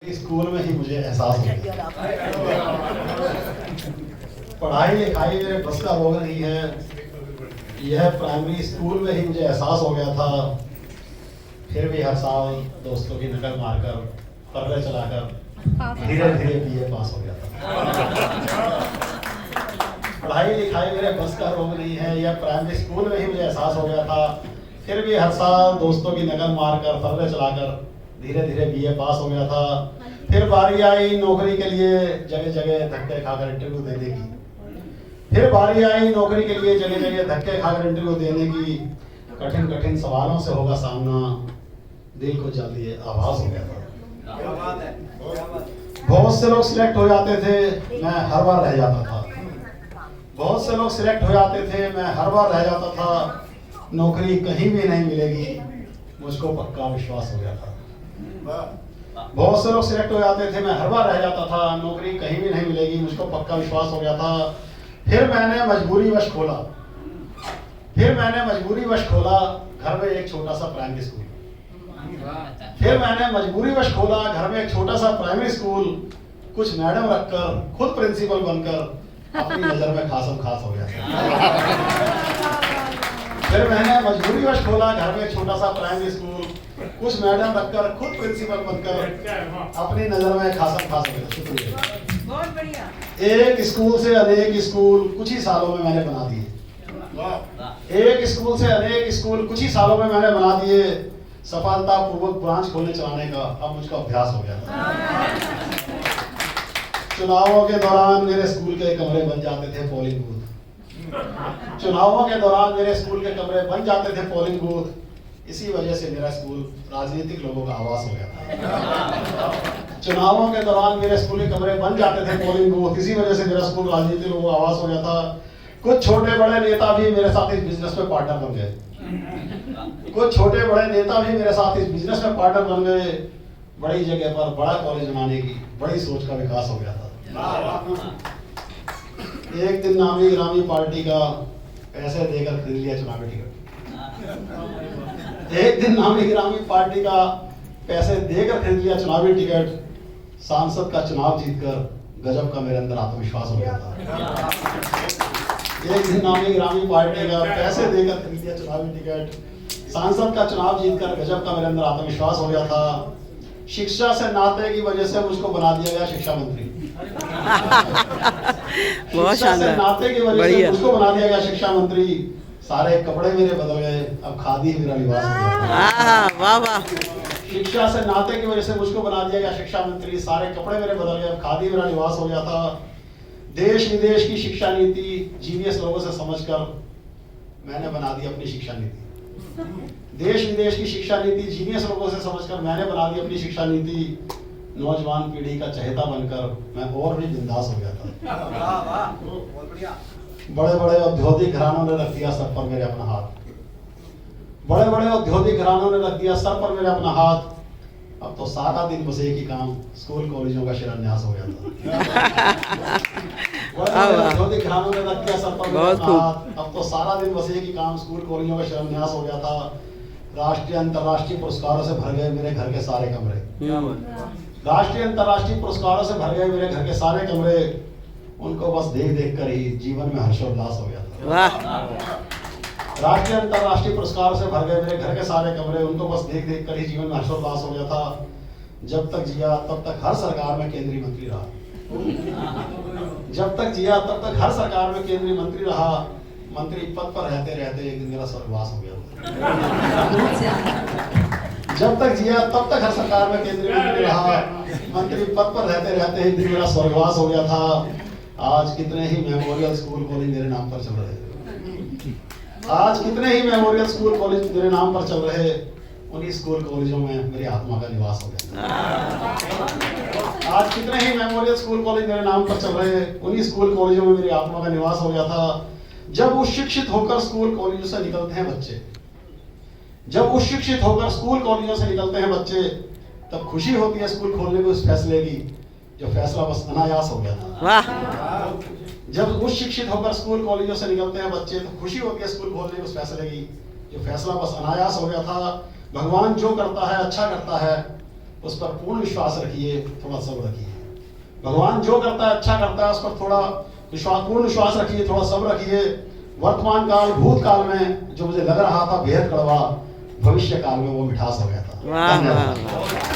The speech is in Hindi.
स्कूल में ही मुझे एहसास हो गया पढ़ाई लिखाई मेरे बस का रोग नहीं है। यह प्राइमरी स्कूल में ही मुझे एहसास हो गया था। फिर भी हर साल दोस्तों की नकल मारकर पर्रे चलाकर धीरे धीरे बीए पास हो गया था। पढ़ाई लिखाई मेरे बस का रोग नहीं है। यह प्राइमरी स्कूल में ही मुझे एहसास हो गया था। फिर भी हर साल दोस्तों की नकल मारकर पर्रे चलाकर धीरे धीरे बीए पास हो गया था। फिर बारी आई नौकरी के लिए जगह जगह धक्के खाकर इंटरव्यू देने की। फिर बारी आई नौकरी के लिए जगह जगह धक्के खाकर इंटरव्यू देने की। कठिन कठिन सवालों से होगा सामना, दिल को जल्दी आभास हो गया था। बहुत से लोग सिलेक्ट हो जाते थे, मैं हर बार रह जाता था। बहुत से लोग सिलेक्ट हो जाते थे, मैं हर बार रह जाता था। नौकरी कहीं भी नहीं मिलेगी, मुझको पक्का विश्वास हो गया था। बहुत से लोग सिलेक्ट हो जाते थे, मैं हर बार रह जाता था। नौकरी कहीं भी नहीं मिलेगी, मुझको पक्का विश्वास हो गया था। फिर मैंने मजबूरीवश खोला घर में एक छोटा सा प्राइमरी स्कूल। फिर मैंने मजबूरीवश खोला घर में एक छोटा सा प्राइमरी स्कूल। कुछ मैडम रखकर खुद प्रिंसिपल बनकर अपनी नजर में खासम खास हो गया था। फिर मैंने मजबूरीवश खोला घर में एक छोटा सा प्राइमरी स्कूल। कुछ मैडम रखकर खुद प्रिंसिपल बनकर अपनी नजर में खासम खास हो गया। शुक्रिया। बहुत बढ़िया। एक स्कूल से अनेक स्कूल कुछ ही सालों में मैंने बना दिए। एक स्कूल से अनेक स्कूल कुछ ही सालों में मैंने बना दिए। सफलतापूर्वक ब्रांच खोलने चलाने का अब मुझको अभ्यास हो गया था। चुनावों के दौरान मेरे स्कूल के कमरे बन जाते थे पोलिंग बूथ। चुनावों के दौरान मेरे स्कूल के कमरे बन जाते थे पोलिंग बूथ। इसी वजह से मेरा स्कूल राजनीतिक लोगों का आवास हो गया था। चुनावों के दौरान मेरे स्कूल के कमरे बन जाते थे पोलिंग बूथ। इसी वजह से मेरा स्कूल राजनीतिक लोगों का आवास हो गया था। कुछ छोटे बड़े नेता भी मेरे साथ इस बिजनेस में पार्टनर बन गए। कुछ छोटे बड़े नेता भी मेरे साथ इस बिजनेस में पार्टनर बन गए। बड़ी जगह पर बड़ा कॉलेज बनाने की बड़ी सोच का विकास हो गया था। एक दिन नामी गिरामी पार्टी का पैसे देकर खरीद लिया चुनावी टिकट। एक दिन नामी गिरामी पार्टी का पैसे देकर खरीद लिया चुनावी टिकट। सांसद का चुनाव जीतकर गजब का मेरे अंदर आत्मविश्वास हो गया था। एक दिन नामी गिरामी पार्टी का पैसे देकर खरीद लिया चुनावी टिकट। सांसद का चुनाव जीतकर गजब का मेरे अंदर आत्मविश्वास हो गया था। शिक्षा से नाते की वजह से मुझको बना दिया गया शिक्षा मंत्री। बहुत शानदार। नाते की वजह से मुझको बना दिया गया शिक्षा मंत्री। सारे कपड़े मेरे बदल गए, अब खादी मेरा लिबास हो गया। वाह वाह। शिक्षा से नाते की वजह से मुझको बना दिया गया शिक्षा मंत्री। सारे कपड़े मेरे बदल गए, अब खादी मेरा लिबास हो गया था। देश विदेश की शिक्षा नीति जीनियस लोगों से समझकर मैंने बना दी अपनी शिक्षा नीति। देश विदेश की शिक्षा नीति जीनियस लोगों से समझकर मैंने बना दी अपनी शिक्षा नीति। नौजवान पीढ़ी का चहेता बनकर मैं और भी बिंदास हो गया था। बड़े बड़े औद्योगिक घरानों ने रख दिया सर पर मेरे अपना हाथ। बड़े बड़े औद्योगिक घरानों ने रख दिया सर पर मेरे अपना हाथ। अब तो सारा दिन बस एक ही काम, स्कूल कॉलेजों का शिलान्यास हो गया था। बड़े बड़े औद्योगिक घरानों ने रख दिया सर पर मेरे अपना हाथ। अब तो सारा दिन बस एक ही काम, स्कूल कॉलेजों का शिलान्यास हो गया था। राष्ट्रीय अंतर्राष्ट्रीय पुरस्कारों से भर गए मेरे घर के सारे कमरे। राष्ट्रीय अंतर्राष्ट्रीय पुरस्कारों से भर गए मेरे घर के सारे कमरे। उनको बस देख देख कर ही जीवन में हर्षोल्लास हो गया था। राष्ट्रीय अंतर्राष्ट्रीय पुरस्कारों से भर गए मेरे घर के सारे कमरे। उनको बस देख देख कर ही जीवन में हर्षोल्लास हो गया था। जब तक जिया तब तक हर सरकार में केंद्रीय मंत्री रहा। जब तक जिया तब तक हर सरकार में केंद्रीय मंत्री रहा। मंत्री पद पर रहते रहते एक दिन मेरा स्वर्गवास हो गया। जब तक जिया तब तक हर सरकार में केंद्रीय मंत्री रहा। मंत्री पद पर रहते रहते एक दिन मेरा स्वर्गवास हो गया था। आज कितने ही मेमोरियल स्कूल कॉलेज मेरे नाम पर चल रहे हैं। आज कितने ही मेमोरियल स्कूल कॉलेज मेरे नाम पर चल रहे। उन्हीं स्कूल कॉलेजों में मेरी आत्मा का निवास हो गया। आज कितने ही मेमोरियल स्कूल कॉलेज मेरे नाम पर चल रहे। उन्हीं स्कूल कॉलेजों में मेरी आत्मा का निवास हो गया था। जब वो शिक्षित होकर स्कूल कॉलेजों से निकलते हैं बच्चे, जब वो शिक्षित होकर स्कूल कॉलेजों से निकलते हैं बच्चे, तब खुशी होती है स्कूल खोलने के उस फैसले की, जो फैसला बस अनायास हो गया था। जब उस शिक्षित होकर स्कूल कॉलेजों से निकलते हैं बच्चे, तो खुशी होती है स्कूल खोलने के उस फैसले की, जो फैसला बस अनायास हो गया था। भगवान जो करता है अच्छा करता है। उस पर पूर्ण विश्वास रखिए, थोड़ा सब्र रखिए। भगवान जो करता है अच्छा करता है, उस पर थोड़ा पूर्ण विश्वास रखिए, थोड़ा सब्र रखिए। वर्तमान काल भूतकाल में जो मुझे लग रहा था बेहद कड़वा, भविष्य काल में वो मिठास हो गया था। वाह, वाह, धन्यवाद।